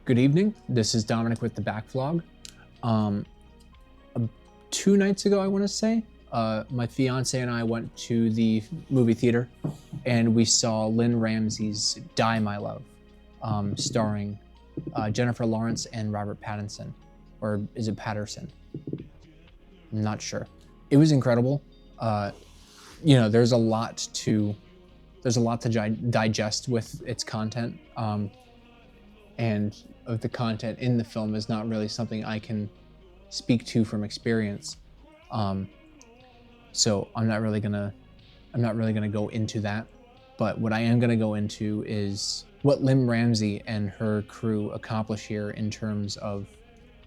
Good evening. This is Dominic with TheBackVlog. 2 nights ago, I want to say, my fiance and I went to the movie theater, and we saw Lynn Ramsey's "Die, My Love," starring Jennifer Lawrence and Robert Pattinson, or is it Patterson? I'm not sure. It was incredible. There's a lot to digest with its content. And of the content in the film is not really something I can speak to from experience. So I'm not really gonna go into that. But what I am gonna go into is what Lynn Ramsey and her crew accomplish here in terms of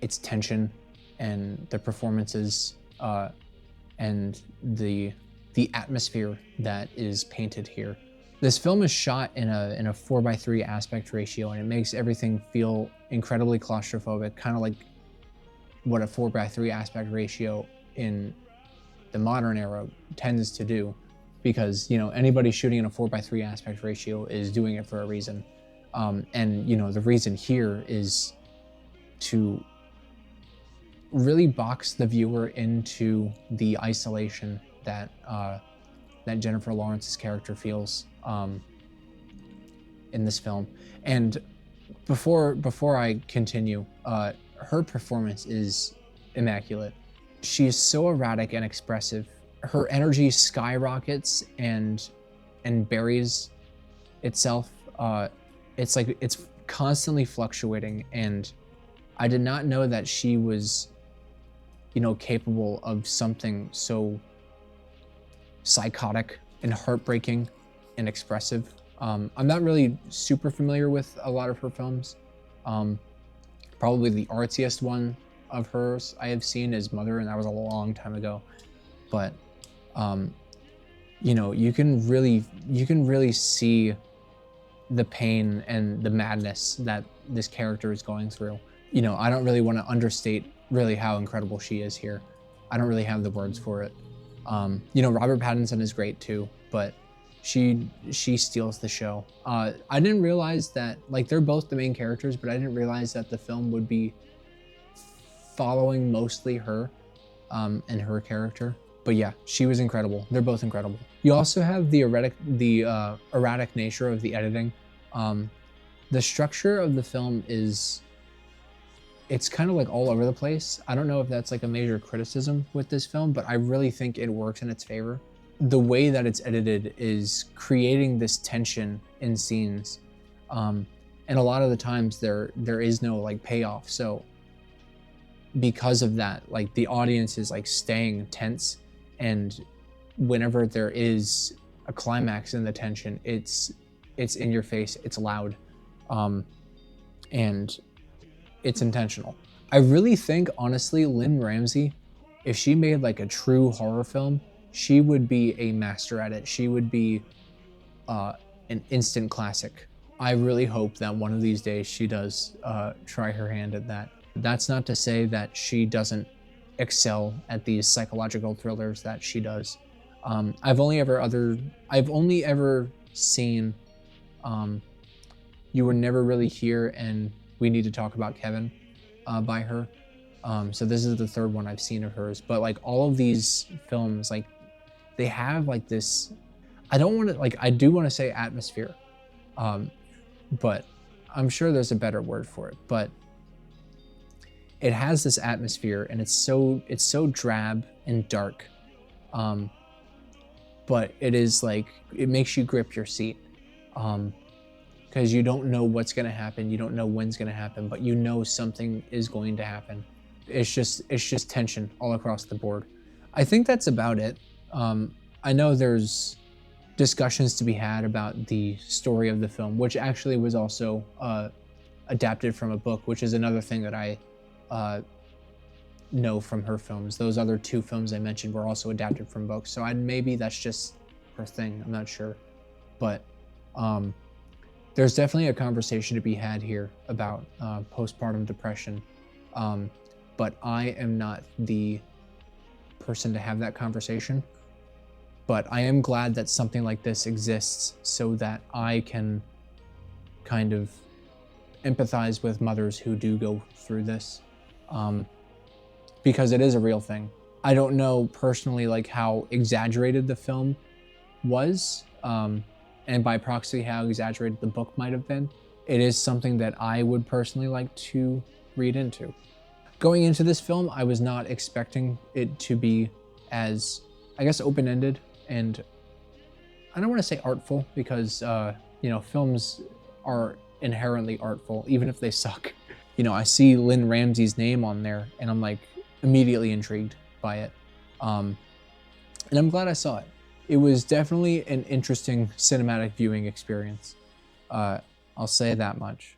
its tension and the performances and the atmosphere that is painted here. This film is shot in a 4:3 aspect ratio, and it makes everything feel incredibly claustrophobic, kind of like what a 4:3 aspect ratio in the modern era tends to do, because anybody shooting in a 4:3 aspect ratio is doing it for a reason, and the reason here is to really box the viewer into the isolation that Jennifer Lawrence's character feels in this film. And before I continue, her performance is immaculate. She is so erratic and expressive. Her energy skyrockets and buries itself. It's constantly fluctuating, and I did not know that she was capable of something so psychotic and heartbreaking and expressive. I'm not really super familiar with a lot of her films. Probably the artsiest one of hers I have seen is Mother, and that was a long time ago. But you can really see the pain and the madness that this character is going through. I don't really want to understate really how incredible she is here. I don't really have the words for it. Robert Pattinson is great too, but she steals the show. I didn't realize that, they're both the main characters, but I didn't realize that the film would be following mostly her and her character. But yeah, she was incredible. They're both incredible. You also have the erratic nature of the editing. The structure of the film it's kind of all over the place. I don't know if that's a major criticism with this film, but I really think it works in its favor. The way that it's edited is creating this tension in scenes. And a lot of the times there is no payoff. So because of that, the audience is staying tense, and whenever there is a climax in the tension, it's in your face, it's loud, and it's intentional. I really think, honestly, Lynn Ramsey, if she made a true horror film, she would be a master at it. She would be an instant classic. I really hope that one of these days she does try her hand at that. That's not to say that she doesn't excel at these psychological thrillers that she does. I've only ever seen You Were Never Really Here and We Need to Talk About Kevin by her. So this is the third one I've seen of hers. But all of these films, they have this, I do want to say atmosphere, but I'm sure there's a better word for it. But it has this atmosphere, and it's so drab and dark. But it is it makes you grip your seat. Because you don't know what's going to happen, you don't know when's going to happen, but you know something is going to happen. It's just tension all across the board. I think that's about it. I know there's discussions to be had about the story of the film, which actually was also adapted from a book, which is another thing that I know from her films. Those other 2 films I mentioned were also adapted from books, so maybe that's just her thing, I'm not sure. But there's definitely a conversation to be had here about postpartum depression, but I am not the person to have that conversation. But I am glad that something like this exists so that I can kind of empathize with mothers who do go through this, because it is a real thing. I don't know personally like how exaggerated the film was, and by proxy how exaggerated the book might have been. It is something that I would personally like to read into. Going into this film, I was not expecting it to be as, I guess, open-ended, and I don't want to say artful, because you know, films are inherently artful, even if they suck. You know, I see Lynn Ramsey's name on there, and I'm like immediately intrigued by it, and I'm glad I saw it. It was definitely an interesting cinematic viewing experience. I'll say that much.